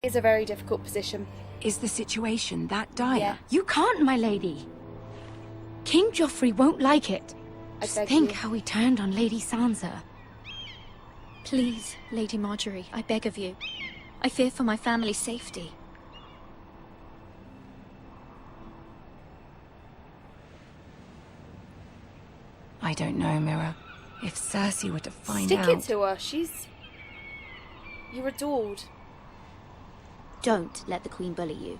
is a very difficult position. Is the situation that dire? Yeah. You can't, my lady. King Joffrey won't like it. I Just beg think you. how he turned on Lady Sansa. Please, Lady Marjorie, I beg of you. I fear for my family's safety. I don't know, Mira. If Cersei were to find Stick out... it to her. You're adored. Don't let the Queen bully you.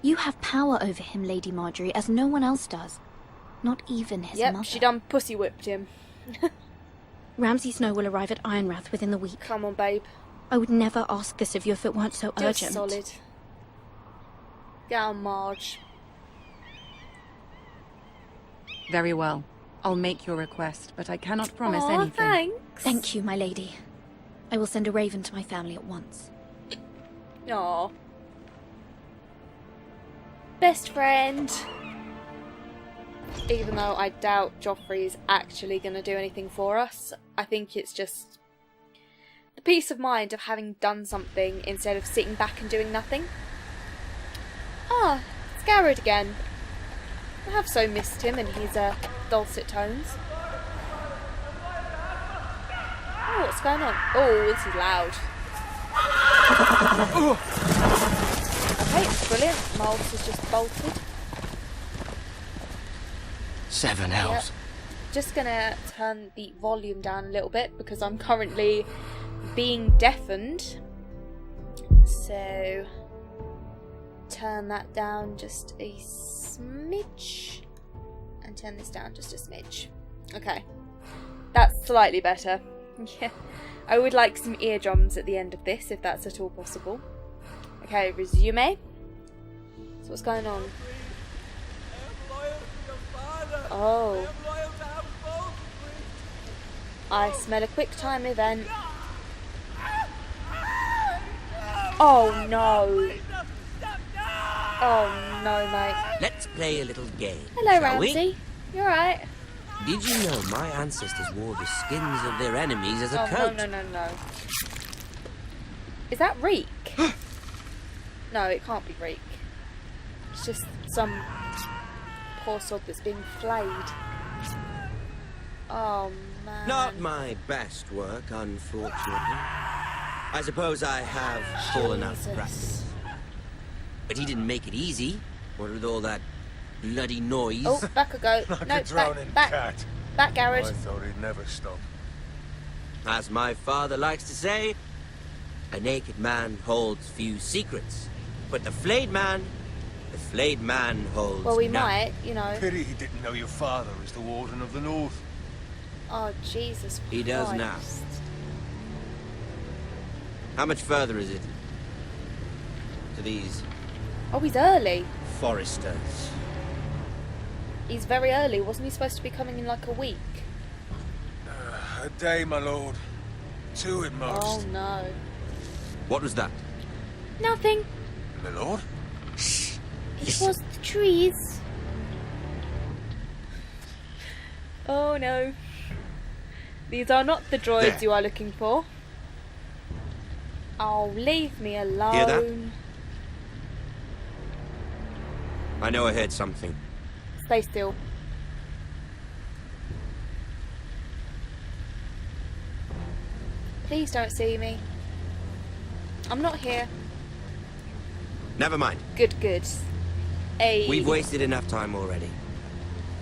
You have power over him, Lady Marjorie, as no one else does. Not even his Yep, mother. she done pussy whipped him. Ramsay Snow will arrive at Ironrath within the week. Come on, babe. I would never ask this of you if it weren't so Just urgent. solid. Get on, Marge. Very well. I'll make your request, but I cannot promise Aw, anything. thanks. Thank you, my lady. I will send a raven to my family at once. Aw. Best friend. Even though I doubt Joffrey is actually going to do anything for us, I think it's just the peace of mind of having done something instead of sitting back and doing nothing. Ah, it's Garrett again. I have so missed him and his dulcet tones. Oh, what's going on? Oh, this is loud. Okay, brilliant. Miles has just bolted. 7 elves. Yep. Just gonna turn the volume down a little bit because I'm currently being deafened. So turn that down just a smidge and turn this down just a smidge. Okay, that's slightly better. Yeah, I would like some eardrums at the end of this if that's at all possible. Okay, resume. So what's going on? Oh. I smell a quick time event. Oh no. Oh no, mate. Let's play a little game. Hello, shall we? Ramsay. You alright? Did you know my ancestors wore the skins of their enemies as a Oh, coat? no. Is that Reek? No, it can't be Reek. It's just some poor sod that's being flayed. Oh, man. Not my best work, unfortunately. I suppose I have fallen out of Jesus. practice. But he didn't make it easy. What with all that bloody noise? Oh, back a go. Like No, a drowning back. cat. Back, Garrett. I thought he'd never stop. As my father likes to say, a naked man holds few secrets. But the flayed man holds Well, we none. might, you know. Pity he didn't know your father is the Warden of the North. Oh, Jesus Christ. He does now. How much further is it to these Oh, he's early. Forresters? He's very early. Wasn't he supposed to be coming in like a week? A day, my lord. 2 at most. Oh, no. What was that? Nothing. My lord? It was the trees. Oh, no. These are not the droids There. you are looking for. Oh, leave me alone. Hear that? I know I heard something. Stay still. Please don't see me. I'm not here. Never mind. Good, good. Hey. We've wasted enough time already.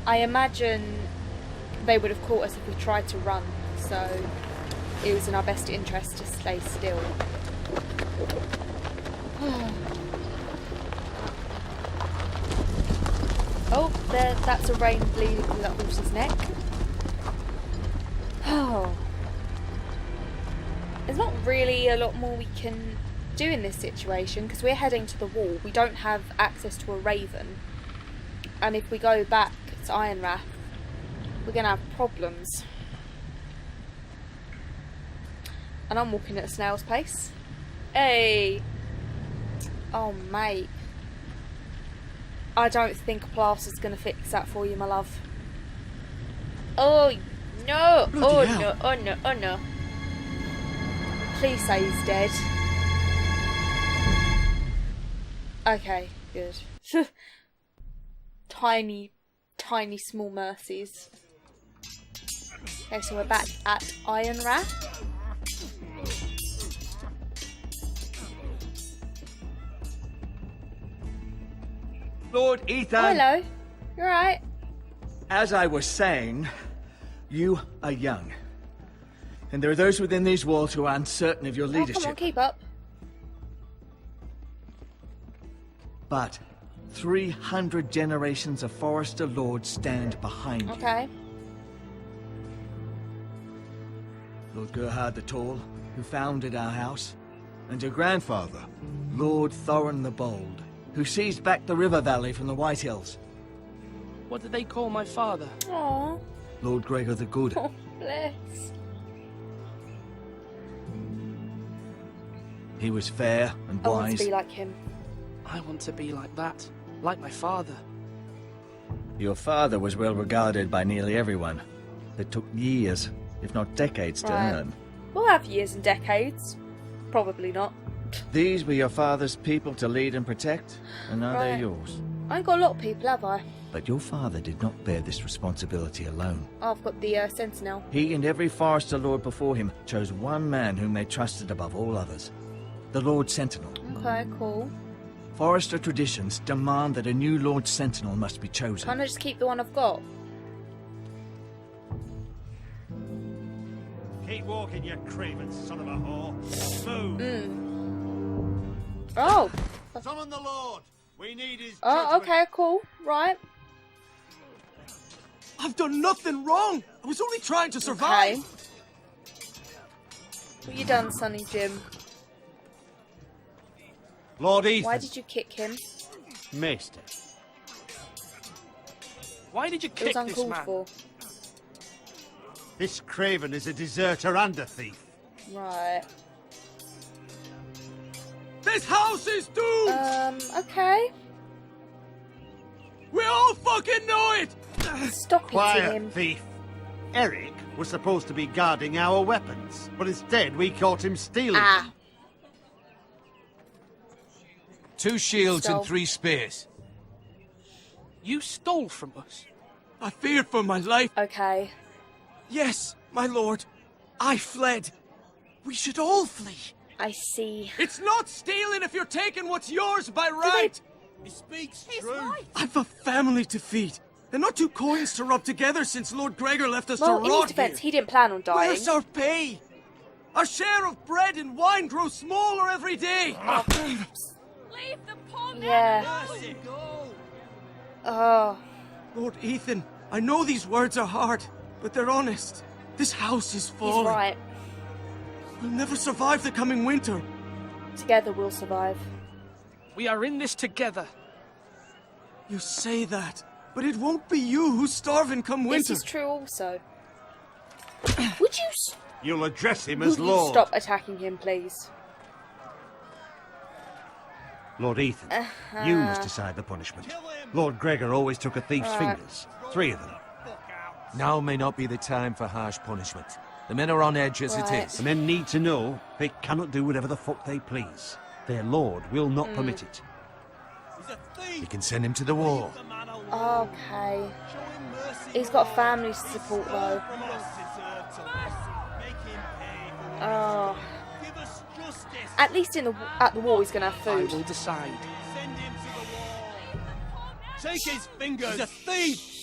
I imagine they would have caught us if we tried to run, so it was in our best interest to stay still. Oh, there, that's a rain bleeding through that horse's neck. Oh. There's not really a lot more we can do in this situation because we're heading to the wall. We don't have access to a raven. And if we go back to Ironrath, we're going to have problems. And I'm walking at a snail's pace. Hey! Oh, mate. I don't think a plaster's going to fix that for you, my love. Oh, no! Bloody Oh, hell. no, oh, no, oh, no. Please say he's dead. Okay, good. Tiny small mercies. Okay, so we're back at Iron Wrath. Lord Ethan! Oh, hello. You alright? As I was saying, you are young. And there are those within these walls who are uncertain of your Oh, leadership. come on, keep up. But 300 generations of Forrester lords stand behind you. Okay. Lord Gerhard the Tall, who founded our house, and your grandfather, Lord Thorin the Bold, who seized back the river valley from the White Hills. What did they call my father? Aww. Lord Gregor the Good. Oh, bless. He was fair and I want to wise. be like him. I want to be like that. Like my father. Your father was well regarded by nearly everyone. It took years, if not decades, to Right. earn. We'll have years and decades. Probably not. These were your father's people to lead and protect, and now they're Right. yours. I ain't got a lot of people, have I? But your father did not bear this responsibility alone. Oh, I've got the Sentinel. He and every Forrester Lord before him chose one man whom they trusted above all others. The Lord Sentinel. Okay, cool. Forrester traditions demand that a new Lord Sentinel must be chosen. Can't I just keep the one I've got? Keep walking, you craven son of a whore. Move. Oh! Summon the Lord. We need his Oh, judgment. okay, cool. Right. I've done nothing wrong. I was only trying to Okay. survive. What you done, Sonny Jim? Lord Ethan. Why did you kick him? Maester. Why did you It kick was this uncalled man? for. This craven is a deserter and a thief. Right. This house is doomed. Okay. We all fucking know it. Stop hitting Quiet, him. thief. Eric was supposed to be guarding our weapons, but instead we caught him stealing. Ah. 2 shields Stole. and 3 spears. You stole from us. I feared for my life. Okay. Yes, my lord. I fled. We should all flee. I see. It's not stealing if you're taking what's yours by right. He speaks true. I've a family to feed, and not 2 coins to rub together since Lord Gregor left us Well, to in his rot defense, here. he didn't plan on dying. Where's our pay? Our share of bread and wine grows smaller every day. Yeah. Oh. Lord Ethan, I know these words are hard, but they're honest. This house is He's falling. right. We'll never survive the coming winter. Together we'll survive. We are in this together. You say that, but it won't be you who's starving come winter. This is true also. Would you You'll address him Would as you Lord. stop attacking him, please? Lord Ethan, you must decide the punishment. Lord Gregor always took a thief's fingers. 3 of them. Now may not be the time for harsh punishment. The men are on edge as it Right. is. The men need to know they cannot do whatever the fuck they please. Their lord will not permit it. You can send him to the wall. Okay. He's got a family to support though. Oh. At least at the war he's gonna have I food. will decide. Take his fingers. He's a thief.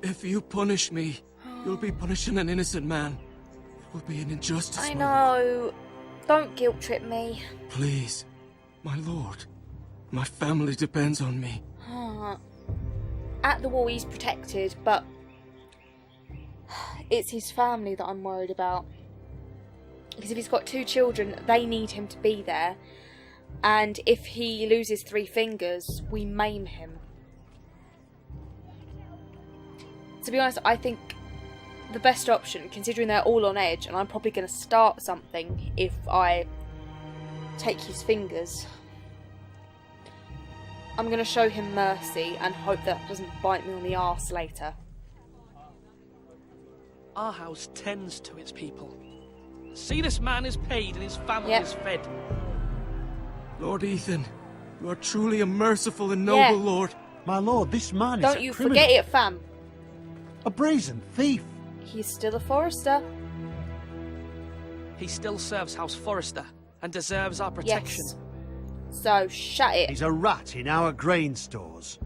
If you punish me, you'll be punishing an innocent man. It will be an injustice. I my lord. know. Don't guilt trip me. Please, my lord. My family depends on me. At the war he's protected, but it's his family that I'm worried about. Because if he's got 2 children, they need him to be there. And if he loses 3 fingers, we maim him. To be honest, I think the best option, considering they're all on edge, and I'm probably going to start something if I take his fingers. I'm going to show him mercy and hope that doesn't bite me on the arse later. Our house tends to its people. See, this man is paid and his family Yep. is fed. Lord Ethan, You are truly a merciful and noble lord. My lord, this man is Don't a you criminal. forget it, fam. A brazen thief. He's still a Forrester. He still serves House Forrester and deserves our protection. Yes. So, shut it. He's a rat in our grain stores.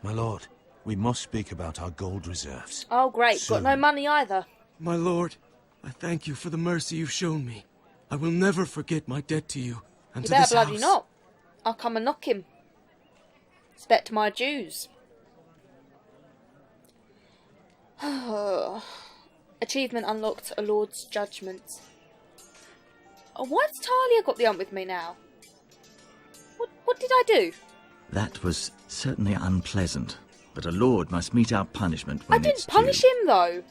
My lord, we must speak about our gold reserves. Oh, great. Soon. Got no money either. My lord, I thank you for the mercy you've shown me. I will never forget my debt to you and You to better this bloody house. not. I'll come and knock him. Expect my dues. Achievement unlocked, a lord's judgment. Oh, why's Talia got the ump with me now? What did I do? That was certainly unpleasant, but a lord must meet our punishment when I didn't it's punish due. him though.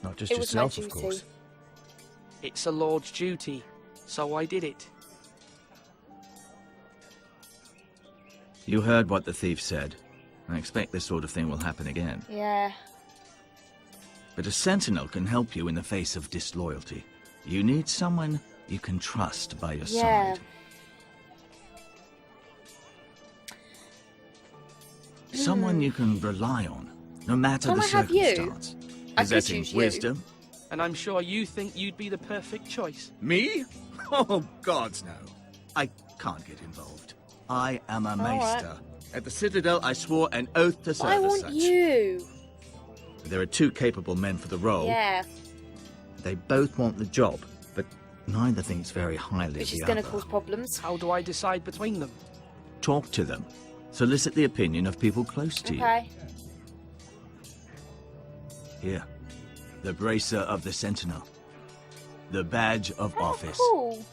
Not just It was my yourself, of duty. course. It's a lord's duty, so I did it. You heard what the thief said. I expect this sort of thing will happen again. Yeah. But a sentinel can help you in the face of disloyalty. You need someone you can trust by your Yeah. side. Someone you can rely on, no matter Can the I have you? circumstance. I could Possessing choose you. wisdom. And I'm sure you think you'd be the perfect choice. Me? Oh, gods no. I can't get involved. I am a right. maester. At the Citadel, I swore an oath to serve I as want such. you. There are two capable men for the role. Yeah. They both want the job, but neither thinks very highly Which of is the going to other. cause problems. How do I decide between them? Talk to them. Solicit the opinion of people close to Okay. you. Here. The bracer of the Sentinel. The badge of office. Cool.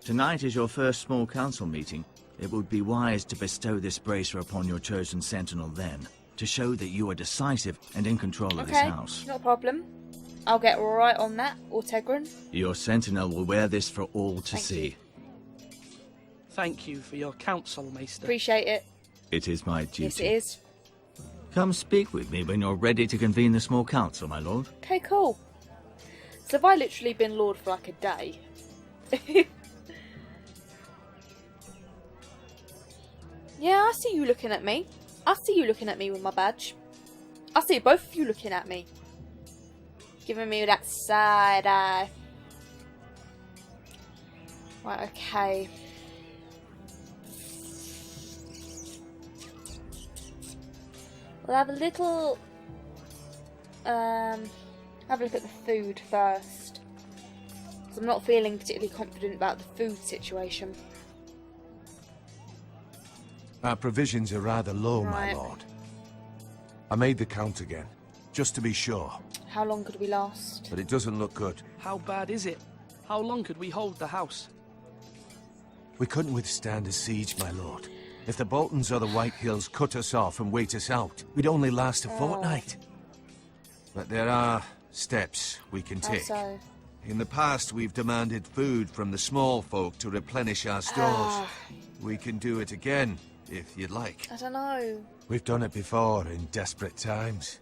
Tonight is your first small council meeting. It would be wise to bestow this bracer upon your chosen sentinel then, to show that you are decisive and in control of this Okay. house. Not a problem. I'll get right on that, Ortegran. Your sentinel will wear this for all to Thank see. you. Thank you for your counsel, Maester. Appreciate it. It is my duty. Yes, it is. Come speak with me when you're ready to convene the small council, my lord. Okay, cool. So have I literally been Lord for like a day? Yeah, I see you looking at me. I see you looking at me with my badge. I see both of you looking at me. Giving me that side eye. Right, okay. We'll have a little... have a look at the food first. Because I'm not feeling particularly confident about the food situation. Our provisions are rather low, Right. my lord. I made the count again, just to be sure, How long could we last? but it doesn't look good. How bad is it? How long could we hold the house? We couldn't withstand a siege, my lord. If the Boltons or the White Hills cut us off and wait us out, we'd only last a fortnight. But there are steps we can How take. so? In the past, we've demanded food from the small folk to replenish our stores. We can do it again, if you'd like. I don't know. We've done it before in desperate times.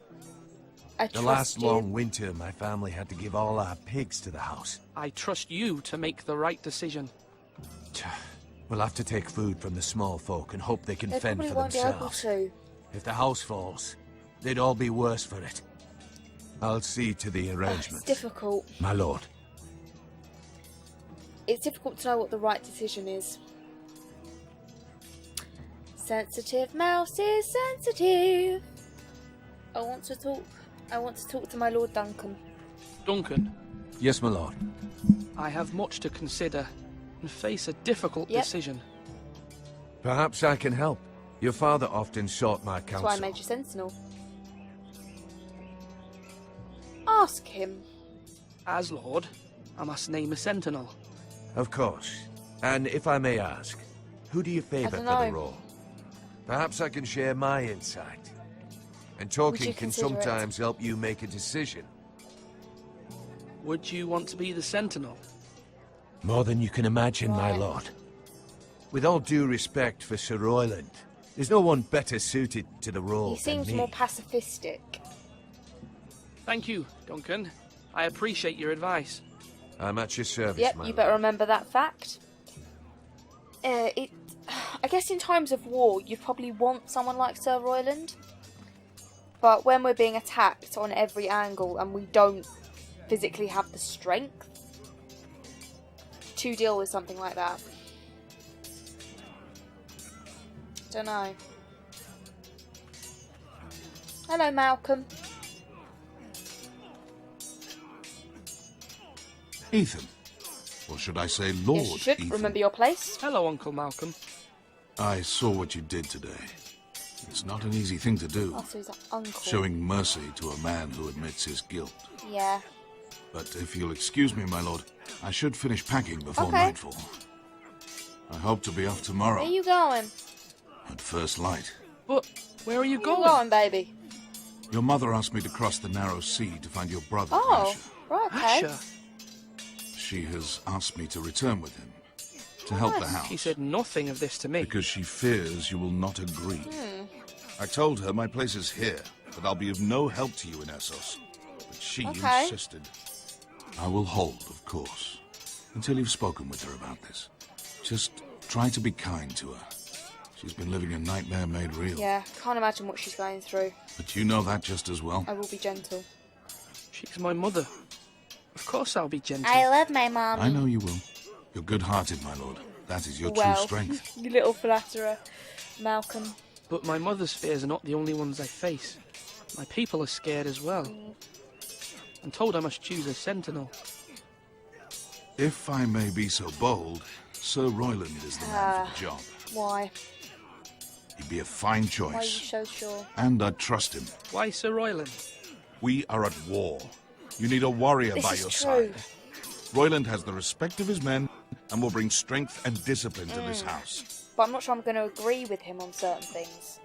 I The trust last you. long winter, my family had to give all our pigs to the house. I trust you to make the right decision. We'll have to take food from the small folk and hope they can They fend probably for won't be able themselves. to. If the house falls, they'd all be worse for it. I'll see to the It's arrangements, difficult. my lord. It's difficult to know what the right decision is. Sensitive mouse is sensitive. I want to talk to my Lord Duncan. Duncan, Yes, my lord. I have much to consider and face a difficult Yep. decision. Perhaps I can help. Your father often sought my That's counsel. why I made you sentinel. Ask him. As Lord, I must name a sentinel. Of course. And if I may ask, who do you favor for don't the know. role? Perhaps I can share my insight. And Would talking you can consider it? sometimes help you make a decision. Would you want to be the sentinel? More than you can imagine, my Right. lord. With all due respect for Sir Royland, there's no one better suited to the role He seems than me. more pacifistic. Thank you, Duncan. I appreciate your advice. I'm at your service, Yep, my you lord. better remember that fact. I guess in times of war, you'd probably want someone like Sir Royland. But when we're being attacked on every angle and we don't physically have the strength to deal with something like that. Don't know. Hello, Malcolm. Ethan. Or should I say Lord Yes, you should. Ethan? Remember your place. Hello, Uncle Malcolm. I saw what you did today. It's not an easy thing to do. Oh, so he's an uncle. Showing mercy to a man who admits his guilt. Yeah. But if you'll excuse me, my lord, I should finish packing before Okay. nightfall. I hope to be off tomorrow. Where are you going? At first light. But where are you Where going? you going, baby? Your mother asked me to cross the narrow sea to find your brother, Oh, Asher. right, okay. Asher. She has asked me to return with him, to help the house. He said nothing of this to me. Because she fears you will not agree. I told her my place is here, that I'll be of no help to you in Essos. But she Okay. insisted. I will hold, of course, until you've spoken with her about this. Just try to be kind to her. She's been living a nightmare made real. Yeah, can't imagine what she's going through. But you know that just as well. I will be gentle. She's my mother. Of course I'll be gentle. I love my mum. I know you will. You're good-hearted, my lord. That is your Well, true strength. You little flatterer, Malcolm. But my mother's fears are not the only ones I face. My people are scared as well. I'm told I must choose a sentinel. If I may be so bold, Sir Royland is the man for the job. Why? He'd be a fine choice. Why are you so sure? And I'd trust him. Why Sir Royland? We are at war. You need a warrior This by is your true. side. Royland has the respect of his men and will bring strength and discipline to this house. But I'm not sure I'm going to agree with him on certain things.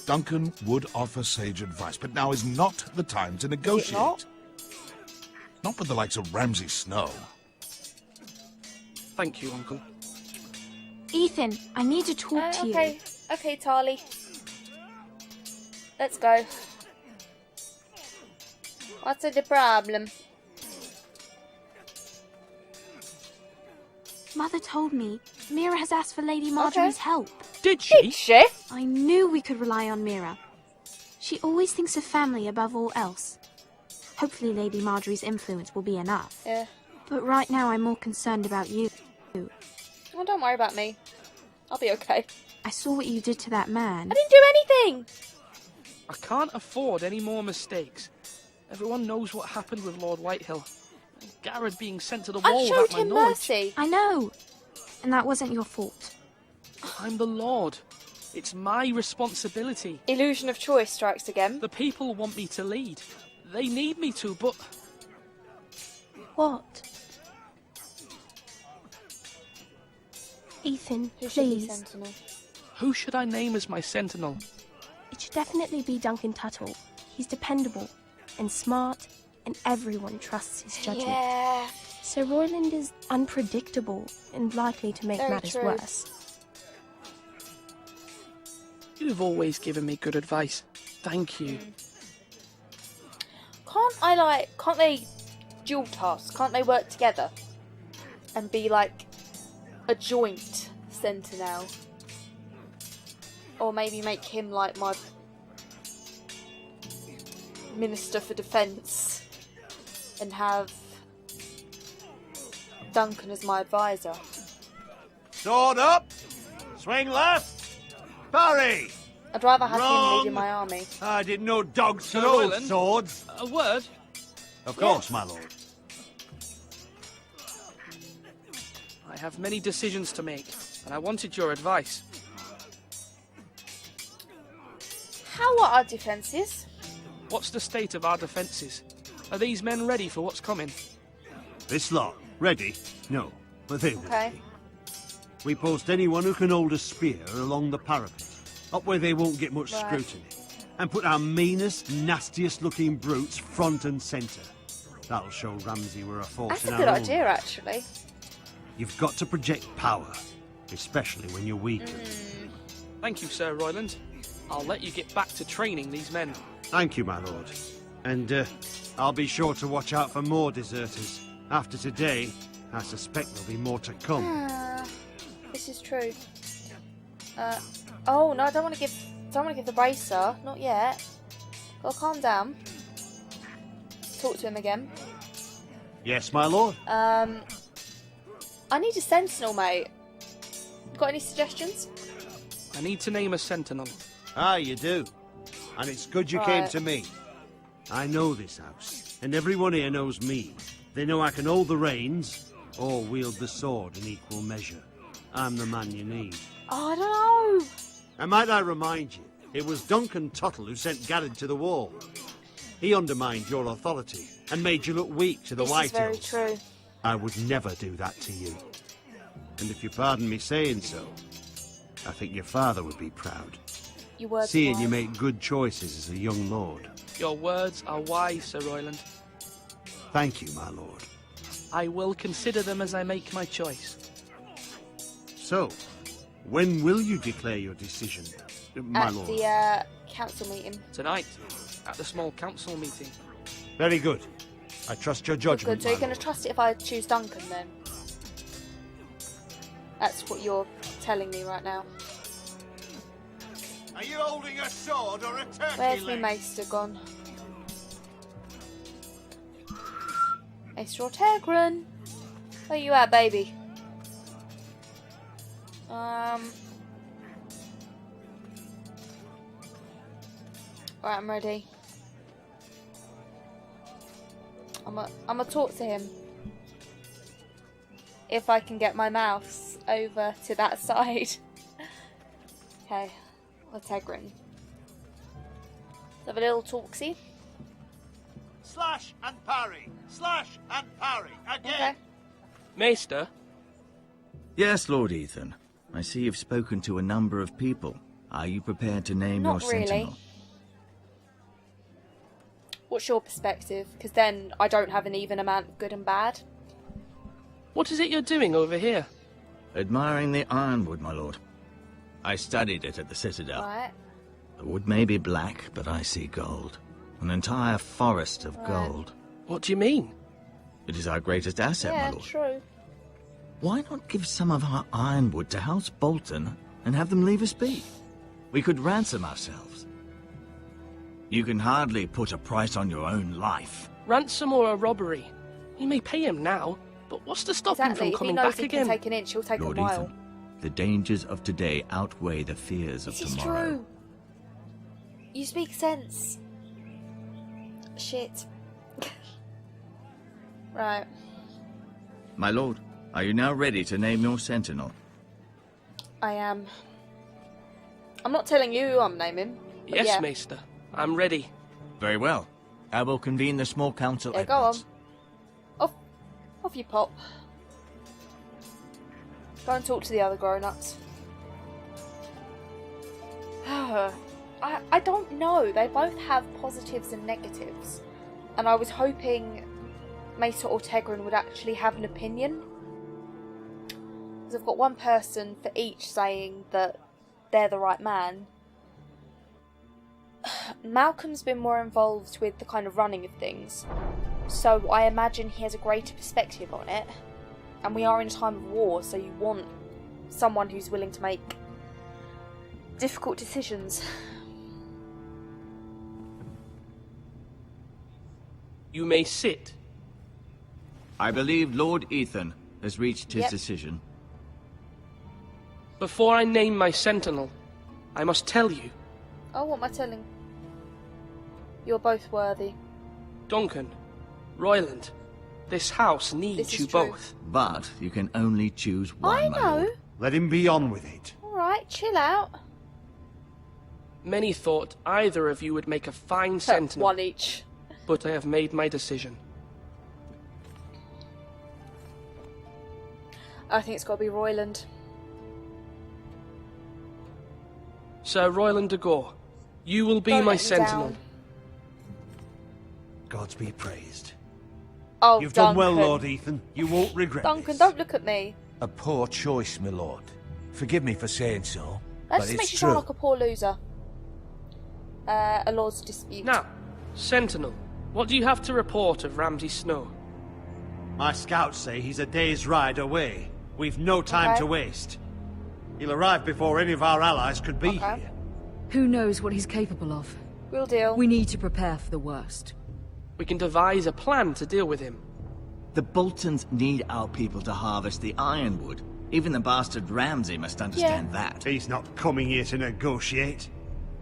Duncan would offer sage advice, but now is not the time to negotiate. not? Not with the likes of Ramsay Snow. Thank you, Uncle. Ethan, I need to talk to you. Okay, okay, Tali. Let's go. What's the problem? Mother told me Mira has asked for Lady Marjorie's help. Did she? Did she? I knew we could rely on Mira. She always thinks of family above all else. Hopefully Lady Marjorie's influence will be enough. Yeah. But right now I'm more concerned about you. Well, don't worry about me. I'll be okay. I saw what you did to that man. I didn't do anything! I can't afford any more mistakes. Everyone knows what happened with Lord Whitehill. Garrett being sent to the wall I without showed my him knowledge. mercy. I know. And that wasn't your fault. I'm the Lord. It's my responsibility. Illusion of choice strikes again. The people want me to lead. They need me to, but... What? Ethan, Who should be please. sentinel? Who should I name as my sentinel? It should definitely be Duncan Tuttle. He's dependable and smart, and everyone trusts his judgment. Yeah. Sir Royland is unpredictable and likely to make Very matters true. worse. You've always given me good advice. Thank you. Can't they dual task? Can't they work together? And be like a joint sentinel? Or maybe make him like my Minister for Defence and have Duncan as my advisor. Sword up! Swing left! Parry! I'd rather have him Wrong. leading my army. I didn't know dogs Sir could hold Royland? swords. A word? Of course, my lord. I have many decisions to make, and I wanted your advice. How are our defences? What's the state of our defences? Are these men ready for what's coming? This lot, ready? No, but they will Okay. be. We post anyone who can hold a spear along the parapet, up where they won't get much Right. scrutiny, and put our meanest, nastiest looking brutes front and centre. That'll show Ramsay we're a force That's in a our good own. idea, actually. You've got to project power, especially when you're weakened. Thank you, Sir Royland. I'll let you get back to training these men. Thank you, my lord. And I'll be sure to watch out for more deserters After today, I suspect there'll be more to come. This is true. Oh no, I don't want to give the bracer. Not yet. Gotta calm down. Talk to him again. Yes, my lord. I need a sentinel, mate. Got any suggestions? I need to name a sentinel. Ah, you do. And it's good you came to me. I know this house, and everyone here knows me. They know I can hold the reins, or wield the sword in equal measure. I'm the man you need. Oh, I don't know. And might I remind you, it was Duncan Tuttle who sent Garrett to the wall. He undermined your authority and made you look weak to the White Hills. This is very true. I would never do that to you. And if you pardon me saying so, I think your father would be proud. Your words Seeing wise. you make good choices as a young lord. Your words are wise, Sir Royland. Thank you, my lord. I will consider them as I make my choice. So, when will you declare your decision, my lord? At the council meeting. Tonight, at the small council meeting. Very good. I trust your judgment. Good. So you're going to trust it if I choose Duncan then? That's what you're telling me right now. Are you holding a sword or a turkey Where's my leg? maester gone? Maester Ortegran, where you at, baby? Right, I'm ready. I'm gonna talk to him. If I can get my mouse over to that side. Okay, Ortegran. Let's have a little talksy. Slash and parry. Slash and parry. Again. Okay. Maester? Yes, Lord Ethan. I see you've spoken to a number of people. Are you prepared to name Not your really. sentinel? What's your perspective? Because then I don't have an even amount of good and bad. What is it you're doing over here? Admiring the ironwood, my lord. I studied it at the Citadel. Right. The wood may be black, but I see gold. An entire forest of gold. What do you mean? It is our greatest asset, Yeah, my lord. true. Why not give some of our ironwood to House Bolton and have them leave us be? We could ransom ourselves. You can hardly put a price on your own life. Ransom or a robbery? You may pay him now, but what's to stop him Exactly. from If he coming knows back he again? can take an inch, he'll take Lord a while. Ethan, the dangers of today outweigh the fears of This is tomorrow. true. You speak sense. Shit. Right. My lord, are you now ready to name your sentinel? I am. I'm not telling you who I'm naming. but Yes, yeah. Maester. I'm ready. Very well. I will convene the small council Yeah, at go on. once. Off you pop. Go and talk to the other grown-ups. I don't know. They both have positives and negatives. And I was hoping Maester Ortegran would actually have an opinion. Because I've got one person for each saying that they're the right man. Malcolm's been more involved with the kind of running of things. So I imagine he has a greater perspective on it. And we are in a time of war, so you want someone who's willing to make difficult decisions. You may sit. I believe Lord Ethan has reached his Yep. decision. Before I name my sentinel, I must tell you, Oh, what am I telling? You're both worthy. Duncan, Royland, this house needs This is you true. both. But you can only choose one, I my know. lord. Let him be on with it. Alright, chill out. Many thought either of you would make a fine sentinel, One each. but I have made my decision. I think it's got to be Royland. Sir Royland de Gore, you will be Don't my let me sentinel. down. Gods be praised. Oh, You've Duncan. done well, Lord Ethan. You won't regret Duncan, this. don't look at me. A poor choice, my lord. Forgive me for saying so, That but just it's makes you true. sound like a poor loser. A lord's dispute. Now, Sentinel, what do you have to report of Ramsay Snow? My scouts say he's a day's ride away. We've no time to waste. He'll arrive before any of our allies could be here. Who knows what he's capable of? Real deal. We need to prepare for the worst. We can devise a plan to deal with him. The Boltons need our people to harvest the ironwood. Even the bastard Ramsay must understand that. He's not coming here to negotiate.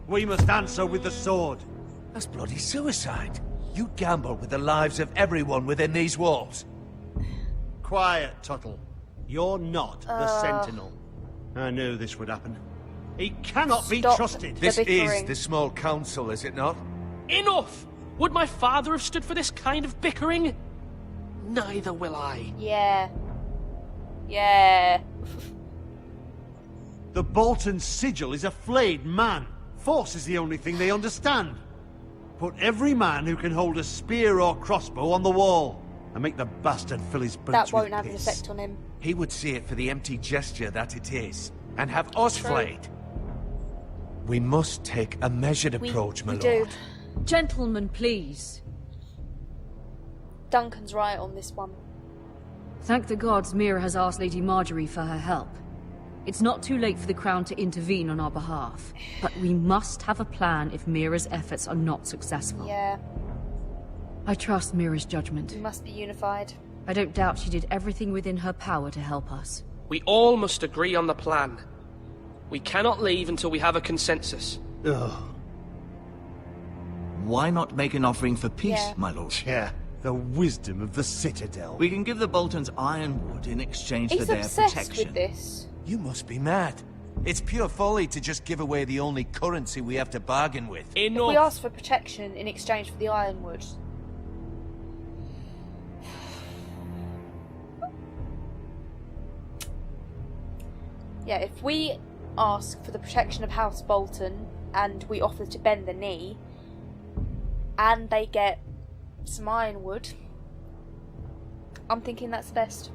We must answer with the sword. That's bloody suicide. You gamble with the lives of everyone within these walls. Quiet, Tuttle. You're not the Sentinel. I knew this would happen. He cannot be trusted. This is the small council, is it not? Enough! Would my father have stood for this kind of bickering? Neither will I. Yeah. Yeah. The Bolton sigil is a flayed man. Force is the only thing they understand. Put every man who can hold a spear or crossbow on the wall, and make the bastard fill his boots That won't with have an piss. effect on him. He would see it for the empty gesture that it is, and have us flayed. We must take a measured approach, my lord. Gentlemen, please. Duncan's right on this one. Thank the gods Mira has asked Lady Marjorie for her help. It's not too late for the Crown to intervene on our behalf, but we must have a plan if Mira's efforts are not successful. Yeah. I trust Mira's judgment. We must be unified. I don't doubt she did everything within her power to help us. We all must agree on the plan. We cannot leave until we have a consensus. Ugh. Why not make an offering for peace, my lord? Yeah, the wisdom of the Citadel. We can give the Boltons ironwood in exchange for their obsessed protection. with this. You must be mad. It's pure folly to just give away the only currency we have to bargain with. If we ask for protection in exchange for the ironwood. Yeah, if we ask for the protection of House Bolton and we offer to bend the knee and they get some ironwood, I'm thinking that's the best.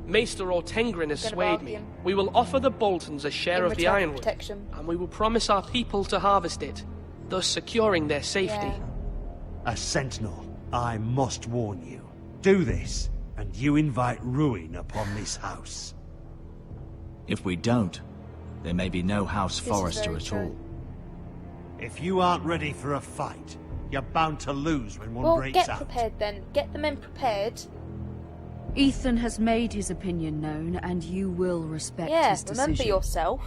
Maester Ortengrin has Gonna swayed bargain. me. We will offer the Boltons a share In of the return for ironwood, protection. and we will promise our people to harvest it, thus securing their safety. Yeah. A sentinel, I must warn you. Do this, and you invite ruin upon this house. If we don't, there may be no House This is Forrester very at true. all. If you aren't ready for a fight, you're bound to lose when one Well, breaks get out. prepared then. Get the men prepared. Ethan has made his opinion known, and you will respect Yeah, his decision. remember yourself.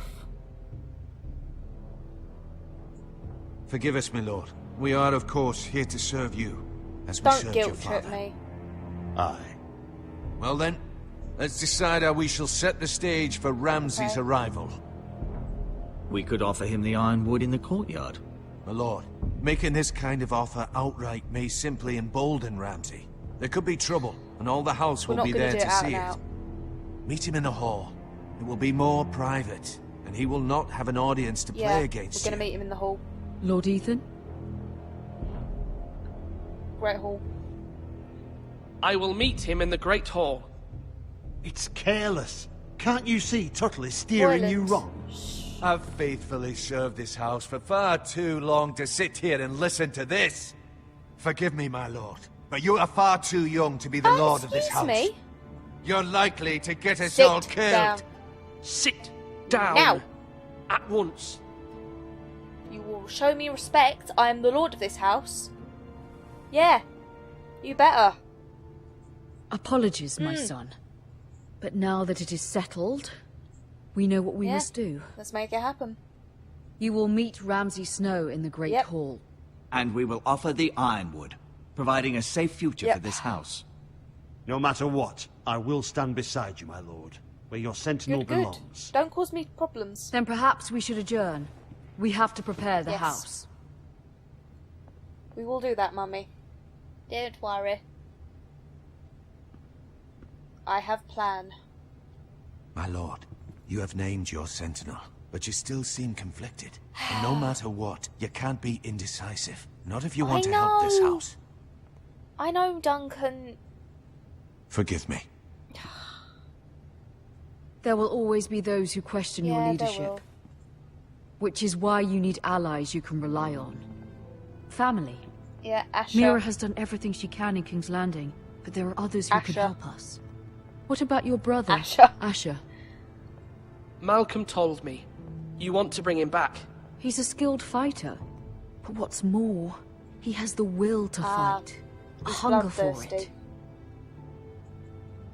Forgive us, my lord. We are, of course, here to serve you, as we Don't served your guilt trip father. me. Aye. Well then, let's decide how we shall set the stage for Ramsay's Okay. arrival. We could offer him the ironwood in the courtyard. My lord, making this kind of offer outright may simply embolden Ramsay. There could be trouble, and all the house We're will not be gonna there do to it out see and it. out. Meet him in the hall. It will be more private, and he will not have an audience to Yeah, play we're against going you. to meet him in the hall. Lord Ethan? Great hall. I will meet him in the Great Hall. It's careless. Can't you see Tuttle is steering you Violent. wrong? I've faithfully served this house for far too long to sit here and listen to this. Forgive me, my lord, but you are far too young to be the lord of this house. Excuse me? You're likely to get us Sit all killed. down. Sit down. Now. At once. You will show me respect. I am the lord of this house. Yeah. You better. Apologies, my son. But now that it is settled, we know what we Yeah. must do. Let's make it happen. You will meet Ramsay Snow in the Great Yep. Hall. And we will offer the ironwood, providing a safe future Yep. for this house. No matter what, I will stand beside you, my lord, where your sentinel Good, good. belongs. Don't cause me problems. Then perhaps we should adjourn. We have to prepare the Yes. house. We will do that, Mummy. Don't worry. I have plan. My lord, you have named your sentinel, but you still seem conflicted. And no matter what, you can't be indecisive. Not if you want to help this know. house. I know, Duncan. Forgive me. There will always be those who question your Yeah, there leadership. will. Which is why you need allies you can rely on. Family. Yeah, Asher. Mira has done everything she can in King's Landing, But there are others who could help us. What about your brother, Asher? Malcolm told me. You want to bring him back? He's a skilled fighter. But what's more, he has the will to fight. A hunger for it.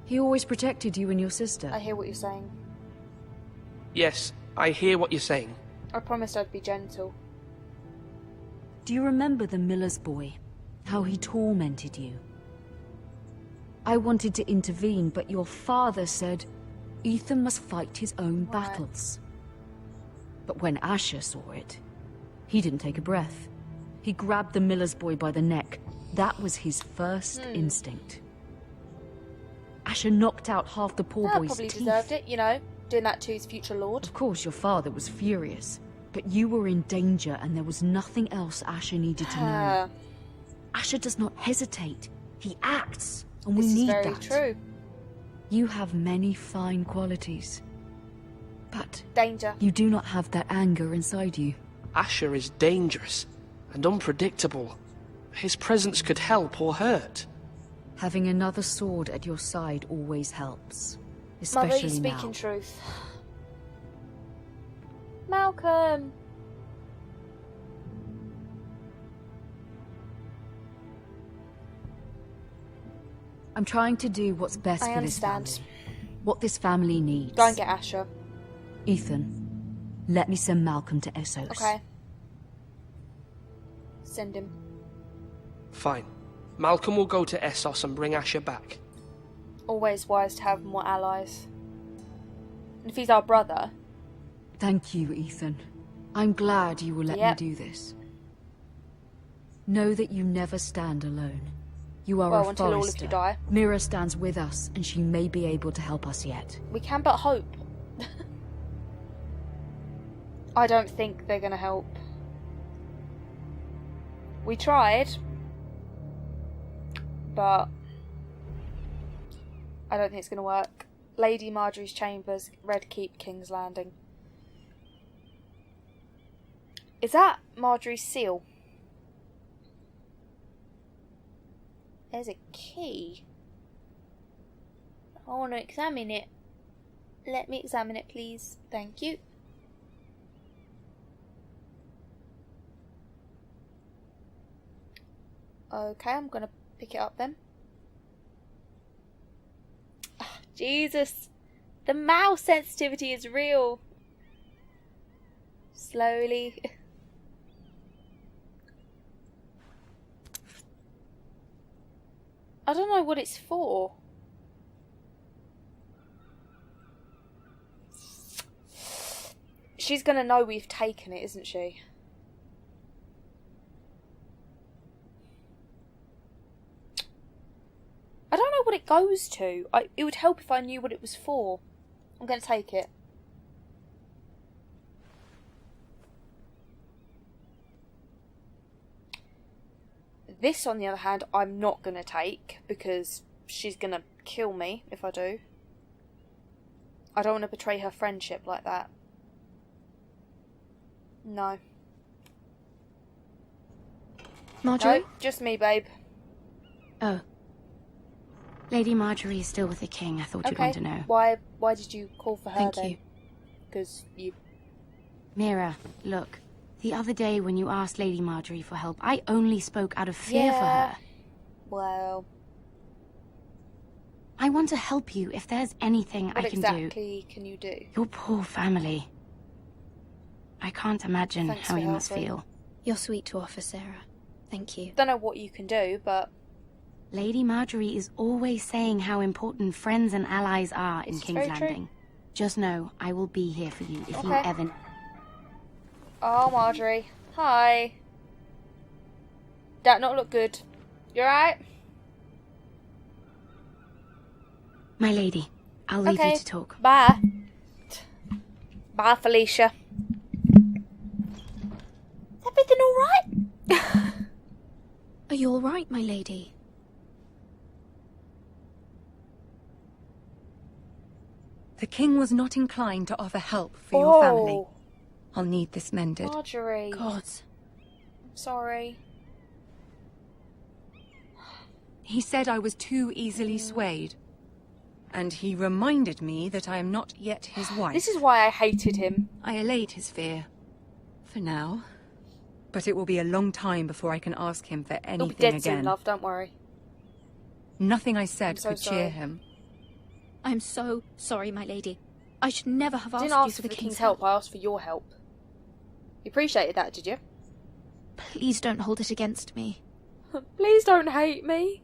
He always protected you and your sister. I hear what you're saying. Yes, I hear what you're saying. I promised I'd be gentle. Do you remember the miller's boy? How he tormented you? I wanted to intervene, but your father said Ethan must fight his own battles. But when Asher saw it, he didn't take a breath. He grabbed the miller's boy by the neck. That was his first instinct. Asher knocked out half the poor boy's probably teeth. Deserved it, you know, doing that to his future lord. Of course, your father was furious, but you were in danger and there was nothing else Asher needed to know. Asher does not hesitate. He acts, and we need that. This is very true. You have many fine qualities, but danger. You do not have that anger inside you. Asher is dangerous and unpredictable. His presence could help or hurt. Having another sword at your side always helps, especially Mother, you're speaking now. Truth. Malcolm. I'm trying to do what's best for this family. What this family needs. Go and get Asher. Ethan, let me send Malcolm to Essos. Okay. Send him. Fine. Malcolm will go to Essos and bring Asher back. Always wise to have more allies. And if he's our brother... Thank you, Ethan. I'm glad you will let me do this. Know that you never stand alone. You are a until all of Forrester. you die. Mira stands with us, and she may be able to help us yet. We can but hope. I don't think they're going to help. We tried, but I don't think it's going to work. Lady Marjorie's Chambers, Red Keep, King's Landing. Is that Marjorie's seal? There's a key. I want to examine it. Let me examine it, please. Thank you. Okay, I'm gonna pick it up then. Oh, Jesus! The mouse sensitivity is real. Slowly. I don't know what it's for. She's gonna know we've taken it, isn't she? I don't know what it goes to. It would help if I knew what it was for. I'm gonna take it. This, on the other hand, I'm not going to take because she's going to kill me if I do. I don't want to betray her friendship like that. No. Marjorie? No, just me, babe. Oh. Lady Marjorie is still with the king. I thought you'd want to know. Why did you call for her Thank then? you. Because you... Mira, look. The other day when you asked Lady Marjorie for help, I only spoke out of fear for her. Well... I want to help you if there's anything I can do. What exactly can you do? Your poor family. I can't imagine how you must feel. You're sweet to offer, Sarah. Thank you. Don't know what you can do, but... Lady Marjorie is always saying how important friends and allies are in King's Landing. Just know, I will be here for you if you ever... Oh, Marjorie. Hi. That not look good. You alright? My lady, I'll leave you to talk. Bye. Bye, Felicia. Is everything alright? Are you alright, my lady? The king was not inclined to offer help for your family. I'll need this mended. Marjorie. God. I'm sorry. He said I was too easily swayed. And he reminded me that I am not yet his wife. This is why I hated him. I allayed his fear. For now. But it will be a long time before I can ask him for anything He'll be dead again. soon, love, don't worry. Nothing I said so could cheer sorry. him. I'm so sorry, my lady. I should never have I asked didn't you ask for for the King's help, I asked for your help. You appreciated that, did you? Please don't hold it against me. Please don't hate me.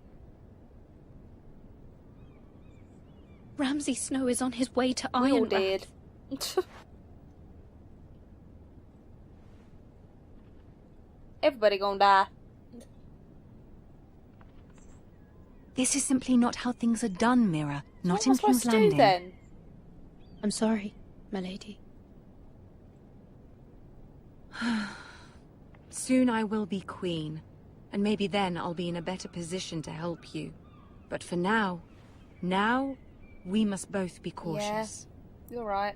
Ramsay Snow is on his way to We all Ironrath. did. Everybody gonna die. This is simply not how things are done, Mira. Not in What am I King's supposed to do Landing. then? I'm sorry, my lady. Soon I will be queen, and maybe then I'll be in a better position to help you. But for now, we must both be cautious. Yeah, you're right.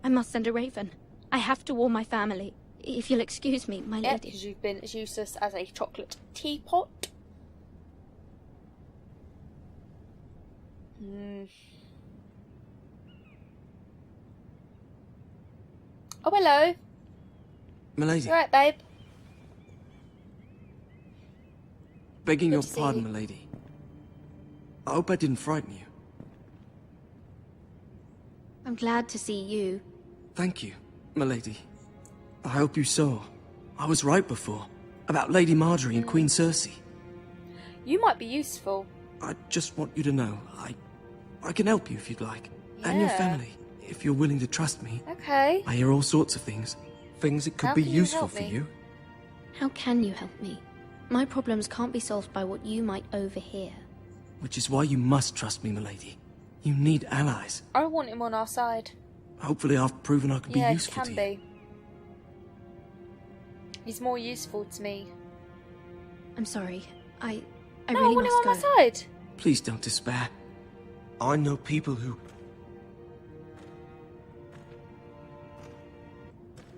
I must send a raven. I have to warn my family. If you'll excuse me, my Yeah, lady. because you've been as useless as a chocolate teapot. Oh, hello. Milady, You alright, babe? begging Good your to see pardon, you. milady. I hope I didn't frighten you. I'm glad to see you. Thank you, milady. I hope you saw. I was right before. About Lady Marjorie and Queen Cersei. You might be useful. I just want you to know, I can help you if you'd like. And your Yeah. family, if you're willing to trust me. Okay. I hear all sorts of things. Things that could How be can you useful help for me? you. How can you help me? My problems can't be solved by what you might overhear. Which is why you must trust me, milady. You need allies. I want him on our side. Hopefully I've proven I can Yeah, be he useful can to you. be. He's more useful to me. I'm sorry. I No, I really want him must on go. my side. Please don't despair. I know people who...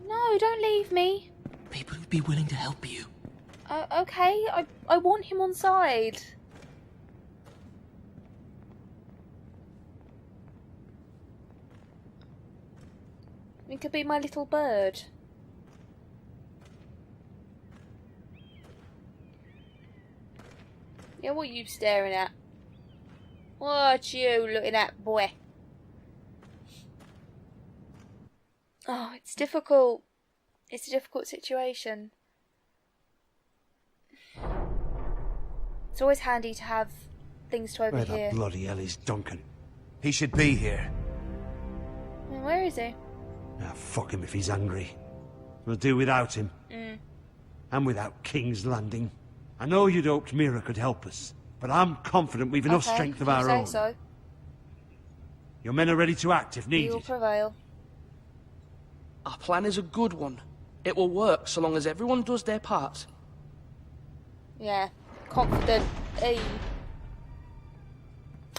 No, don't leave me. People who'd be willing to help you. Okay, I want him on side. He could be my little bird. Yeah, what are you staring at? What you looking at, boy? Oh, it's difficult. It's a difficult situation. It's always handy to have things to Where overhear. the bloody hell is Duncan? He should be here. Where is he? Ah, fuck him if he's angry. We'll do without him. And without King's Landing. I know you'd hoped Mira could help us, but I'm confident we've enough Okay, strength of you our say own. so. Your men are ready to act if He will needed. prevail. Our plan is a good one. It will work so long as everyone does their part. Yeah, confident. Hey.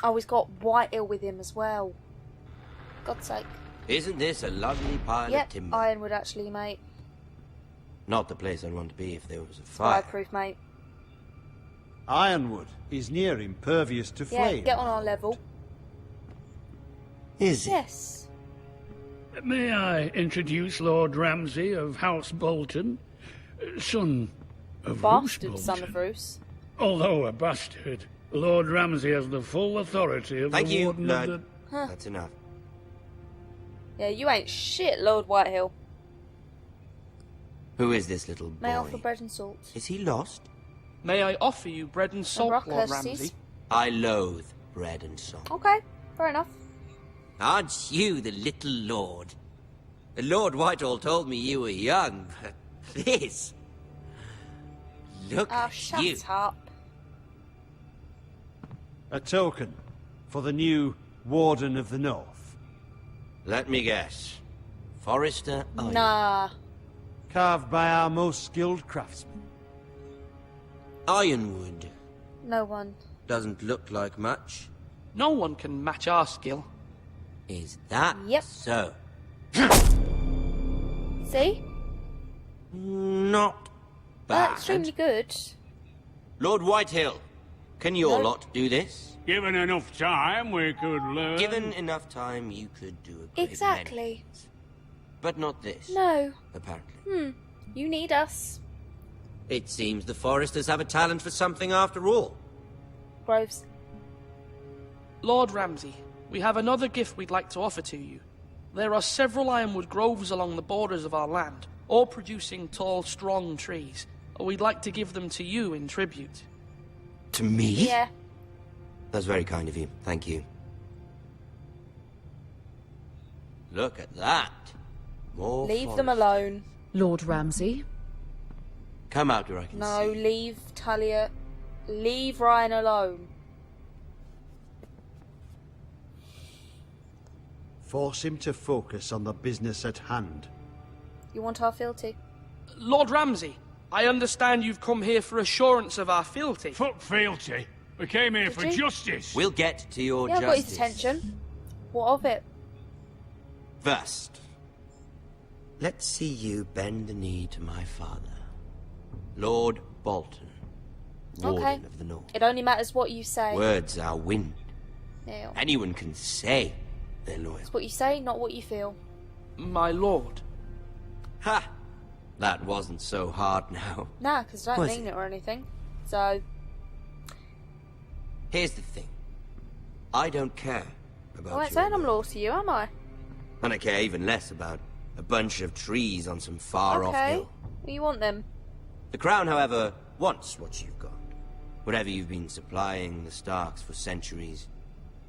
Oh, he's got Whitehill with him as well. God's sake. Isn't this a lovely pile Yep, of timber? Ironwood actually, mate. Not the place I'd want to be if there was a fire. Fireproof, mate. Ironwood is near impervious to Yeah, flame. get on our level. Is it? Yes. May I introduce Lord Ramsay of House Bolton, son of Roose Bastard Bolton. son of Roose. Although a bastard, Lord Ramsay has the full authority of Thank the you, Warden Lord. of the... Huh. That's enough. Yeah, you ain't shit, Lord Whitehill. Who is this little boy? May I offer bread and salt? Is he lost? May I offer you bread and salt, rock Lord courtesies. Ramsay? I loathe bread and salt. Okay, fair enough. Aren't you the little lord? Lord Whitehall told me you were young, but this... Look Oh, at shut you. up. A token for the new Warden of the North. Let me guess. Forrester Iron. Nah. Carved by our most skilled craftsmen. Ironwood. No one. Doesn't look like much. No one can match our skill. Is that Yep. so? See? Not bad. Extremely good. Lord Whitehill, Can your lot do this? Given enough time, we could learn. Given enough time, you could do a great Exactly. many things. But not this. No. Apparently. You need us. It seems the Forresters have a talent for something after all. Groves. Lord Ramsay, we have another gift we'd like to offer to you. There are several ironwood groves along the borders of our land, all producing tall, strong trees. We'd like to give them to you in tribute. To me? Yeah. That's very kind of you. Thank you. Look at that. More Leave forest. them alone. Lord Ramsay? Come out where I can No, see. leave Talia. Leave Ryan alone. Force him to focus on the business at hand. You want our fealty? Lord Ramsay, I understand you've come here for assurance of our fealty. Fuck fealty. We came here for you? justice. We'll get to your Yeah, I've got his justice. attention. What of it? First, let's see you bend the knee to my father, Lord Bolton, Warden Okay. of the North. It only matters what you say. Words are wind. Neil. Anyone can say they're loyal. It's what you say, not what you feel. My lord. Ha! That wasn't so hard now. Nah, because I don't Was mean it or anything. So, Here's the thing. I don't care about I ain't your saying I'm loyalty. loyal to you, am I? And I care even less about a bunch of trees on some far-off Okay. hill. Well, you want them. The Crown, however, wants what you've got. Whatever you've been supplying the Starks for centuries.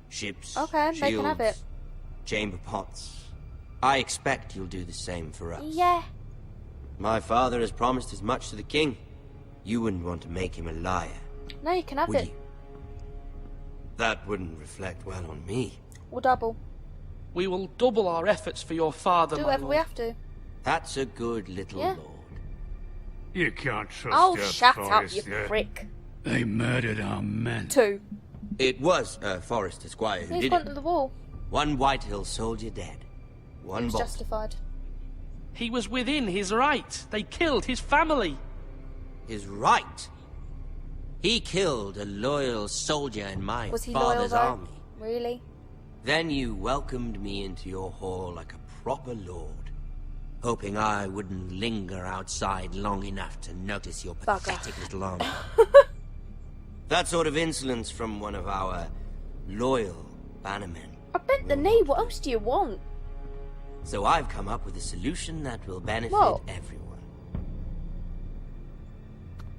Ships, Okay, shields, they can have it. chamber pots. I expect you'll do the same for us. Yeah. My father has promised as much to the king. You wouldn't want to make him a liar, No, you can have would it. you? That wouldn't reflect well on me. We'll double. We will double our efforts for your father, Do my whatever lord. we have to. That's a good little Yeah. lord. You can't trust Oh, us, shut up, you Forrester. prick. They murdered our men. 2. It was a Forrester squire who He's did gone it. to the wall. One Whitehill soldier dead. One He was bolt. justified. He was within his right. They killed his family. His right. He killed a loyal soldier in my Was he loyal father's though? army. Really? Then you welcomed me into your hall like a proper lord, hoping I wouldn't linger outside long enough to notice your Bugger. pathetic little arm. That sort of insolence from one of our loyal bannermen. I bent the knee. What else do you want? So I've come up with a solution that will benefit What? everyone.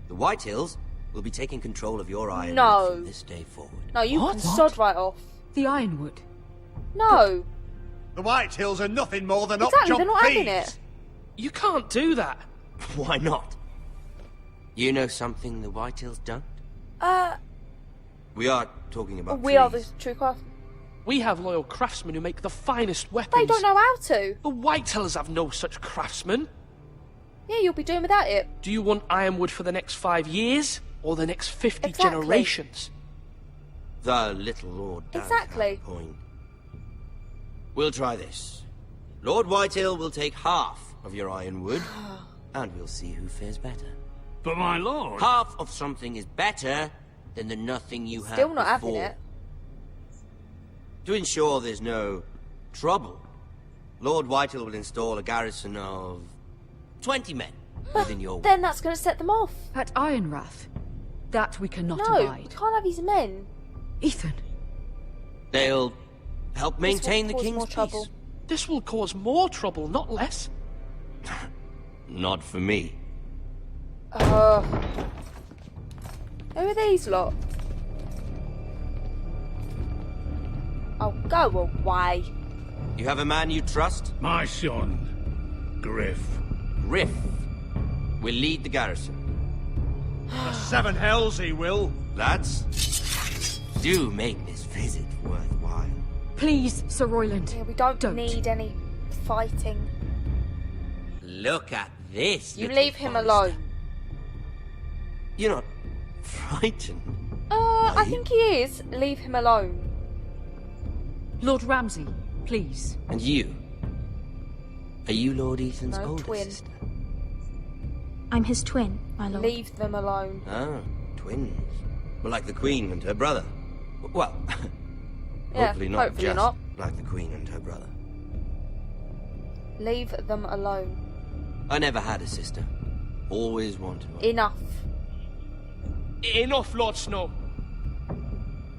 The Whitehills will be taking control of your ironwood No. from this day forward. No, you What? can sod right off. The Ironwood? No. The Whitehills are nothing more than Exactly, up-jump they're not having thieves. it. You can't do that. Why not? You know something the Whitehills don't? We are talking about We are the trees. true craft. We have loyal craftsmen who make the finest weapons. They don't know how to. The Whitehills have no such craftsmen. Yeah, you'll be doing without it. Do you want ironwood for the next 5 years or the next 50 Exactly. generations? The little lord does Exactly. have a point. We'll try this. Lord Whitehill will take half of your ironwood, and we'll see who fares better. But my lord... Half of something is better than the nothing you Still had not having before. it. To ensure there's no trouble, Lord Whitehill will install a garrison of 20 men within your Then that's going to set them off. At Ironrath? That we cannot No, we abide. can't have his men. Ethan, They'll help maintain the cause king's more peace. trouble. This will cause more trouble, not less. Not for me. Who are these lot? Oh, go away. You have a man you trust? My son, Griff. Griff will lead the garrison. The seven hells he will. Lads, do make this visit worthwhile. please, Sir Royland. Yeah, we don't Don't. need any fighting. Look at this. You little leave him Forrester. alone. You're not frightened. I think he is. Leave him alone. Lord Ramsay, please. And you? Are you Lord Ethan's No, older twin. sister? I'm his twin, my lord. Leave them alone. Ah, twins. Well, like the Queen and her brother. Well, Yeah, hopefully not hopefully just not. like the Queen and her brother. Leave them alone. I never had a sister. Always wanted one. Enough. Enough, Lord Snow.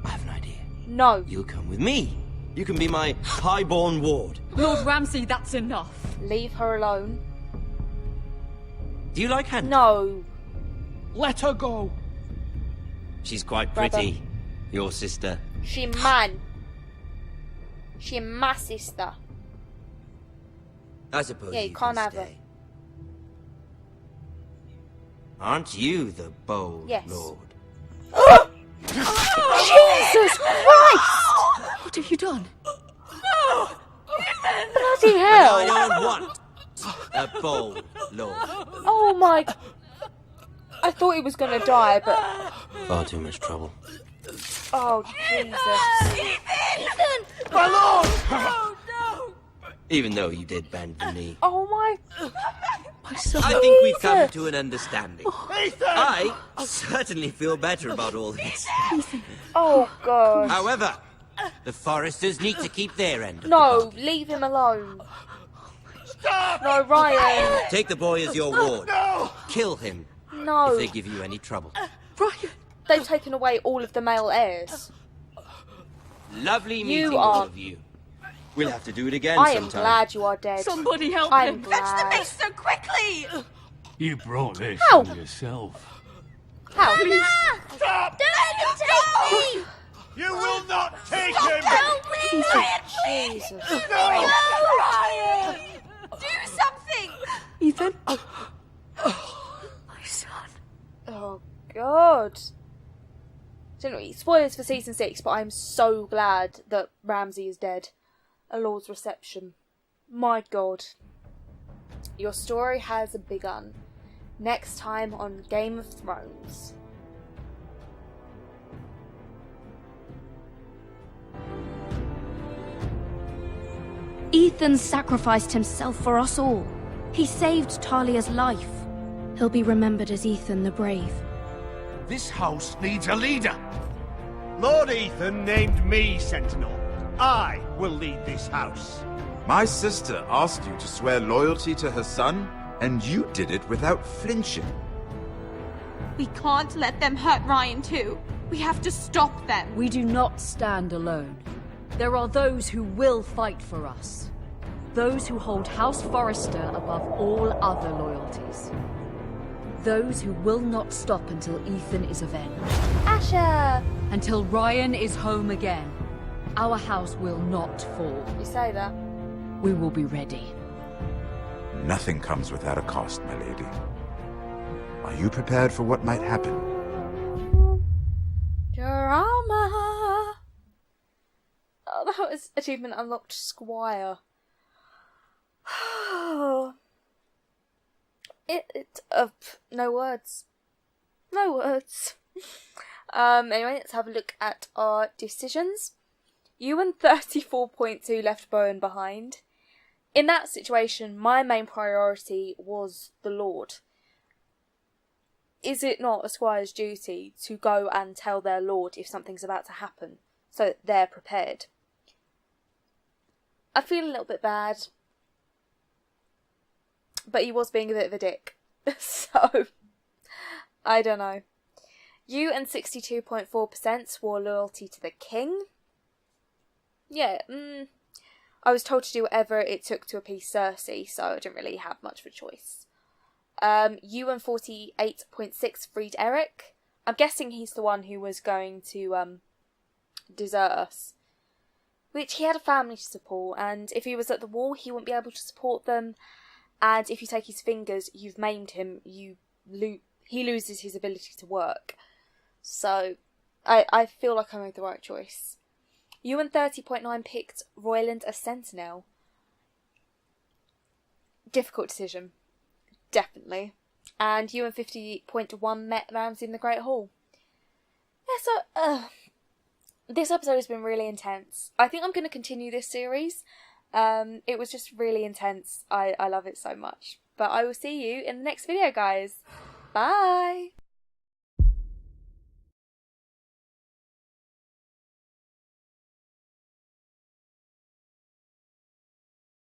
I have an idea. No. You'll come with me. You can be my highborn ward. Lord Ramsay, that's enough. Leave her alone. Do you like Hannah? No. Let her go. She's quite Brother. pretty. Your sister. She man. She my sister. I suppose Yeah, you can't can have her. stay. Aren't you the bold Yes. lord? Jesus Christ! What have you done? Bloody hell! I don't want a bold lord. Oh my... I thought he was going to die, but... Far too much trouble. Oh, Jesus. Ethan! My lord! Even though you did bend the knee. Oh my... I think we've come to an understanding. I certainly feel better about all this. Oh, God. However, the Forresters need to keep their end. No, leave him alone. Stop! No, Ryan. Take the boy as your ward. No! Kill him No. if they give you any trouble. Ryan. They've taken away all of the male heirs. Lovely You meeting are- all of you. We'll have to do it again I am sometime. glad you are dead. Somebody help I'm him. glad. Fetch the beast so quickly! You brought this How? on yourself. How? Stop! Don't let him take me! You will not take Stop! him! Help me, Ryan, please! Jesus. No, Ryan! Do something! Ethan? My son. Oh, God. Generally, spoilers for season 6, but I'm so glad that Ramsay is dead. A Lord's Reception. My God. Your story has begun. Next time on Game of Thrones. Ethan sacrificed himself for us all. He saved Talia's life. He'll be remembered as Ethan the Brave. This house needs a leader. Lord Ethan named me Sentinel. I will lead this house. My sister asked you to swear loyalty to her son, and you did it without flinching. We can't let them hurt Ryan too. We have to stop them. We do not stand alone. There are those who will fight for us. Those who hold House Forrester above all other loyalties. Those who will not stop until Ethan is avenged. Asher! Until Ryan is home again. Our house will not fall. You say that. We will be ready. Nothing comes without a cost, my lady. Are you prepared for what might happen? Drama! Oh, that was achievement unlocked, Squire. No words. No words. Anyway, let's have a look at our decisions. Ewan 34.2 left Bowen behind. In that situation, my main priority was the Lord. Is it not a squire's duty to go and tell their lord if something's about to happen, so that they're prepared? I feel a little bit bad, but he was being a bit of a dick, so I don't know. You and 62.4% swore loyalty to the king. Yeah, I was told to do whatever it took to appease Cersei, so I didn't really have much of a choice. You and 48.6% freed Eric. I'm guessing he's the one who was going to desert us. Which he had a family to support, and if he was at the wall, he wouldn't be able to support them. And if you take his fingers, you've maimed him. He loses his ability to work. So, I feel like I made the right choice. You and 30.9% picked Royland as Sentinel. Difficult decision. Definitely. And you and 50.1% met Ramsay in the Great Hall. Yeah, so, this episode has been really intense. I think I'm going to continue this series. It was just really intense. I love it so much. But I will see you in the next video, guys. Bye!